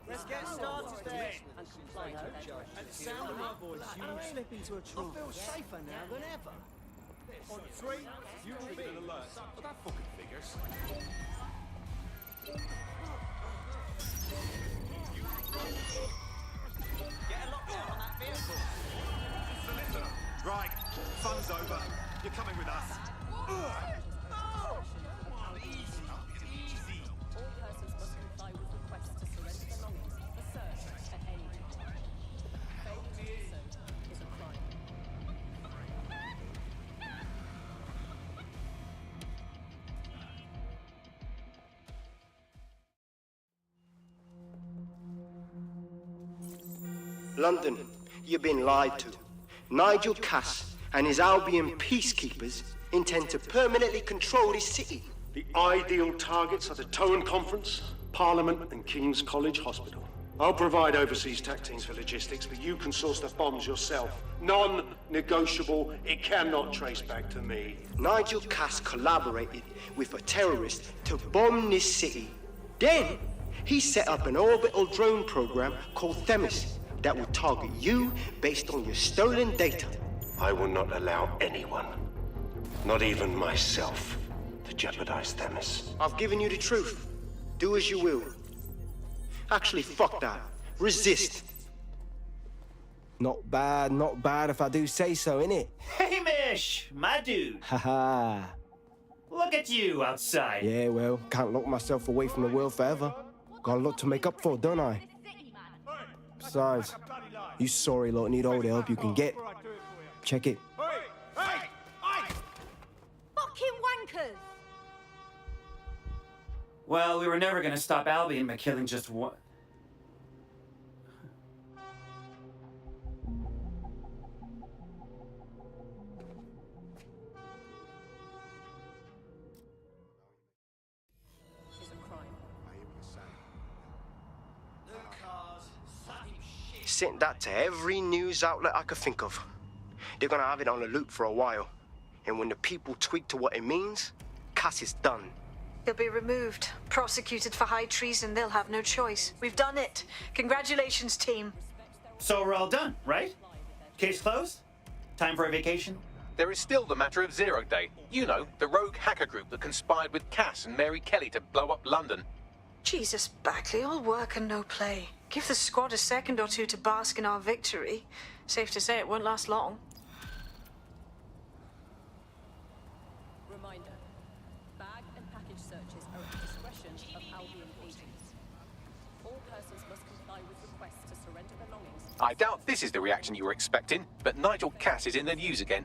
Let's get started then. And comply to their directions. At the sound of my voice, you will slip into a trance. I feel safer now than ever. On 3, you will be alert. But that fucking figures. Get a lockdown on that vehicle. Solicitor. Right, fun's over. You're coming with us. All persons must comply with requests to surrender belongings for search, etc. London, you've been lied to. Nigel Cass and his Albion peacekeepers intend to permanently control this city. The ideal targets are the Tone Conference, Parliament, and King's College Hospital. I'll provide overseas tech teams for logistics, but you can source the bombs yourself. Non-negotiable, it cannot trace back to me. Nigel Cass collaborated with a terrorist to bomb this city. Then, he set up an orbital drone program called Themis that will target you based on your stolen data. I will not allow anyone, not even myself, to jeopardize Themis. I've given you the truth. Do as you will. Actually, fuck that. Resist. Not bad if I do say so, innit? Hey, Mish! My dude! Haha. Look at you outside. Yeah, well, can't lock myself away from the world forever. Got a lot to make up for, don't I? Besides, you sorry lot need all the help you can get. Check it. Fucking wankers! Well, we were never gonna stop Albion by killing just one. Sent that to every news outlet I could think of. They're gonna have it on a loop for a while. And when the people tweak to what it means, Cass is done. He'll be removed, prosecuted for high treason. They'll have no choice. We've done it. Congratulations, team. So we're all done, right? Case closed? Time for a vacation? There is still the matter of Zero Day. You know, the rogue hacker group that conspired with Cass and Mary Kelly to blow up London. Jesus, Backley, all work and no play. Give the squad a second or two to bask in our victory. Safe to say it won't last long. Reminder. Bag and package searches are at the discretion of Albion agents. All persons must comply with requests to surrender belongings. I doubt this is the reaction you were expecting, but Nigel Cass is in the news again.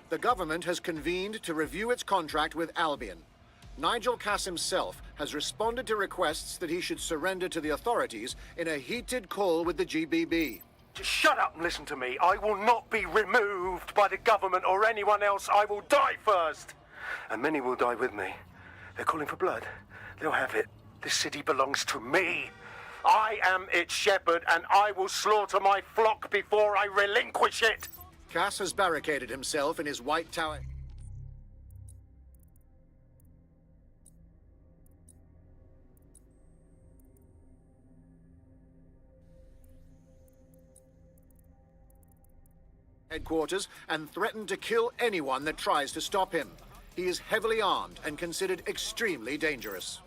The government has convened to review its contract with Albion. Nigel Cass himself has responded to requests that he should surrender to the authorities in a heated call with the GBB. Just shut up and listen to me. I will not be removed by the government or anyone else. I will die first. And many will die with me. They're calling for blood. They'll have it. This city belongs to me. I am its shepherd, and I will slaughter my flock before I relinquish it. Cass has barricaded himself in his White Tower. Headquarters and threatened to kill anyone that tries to stop him. He is heavily armed and considered extremely dangerous.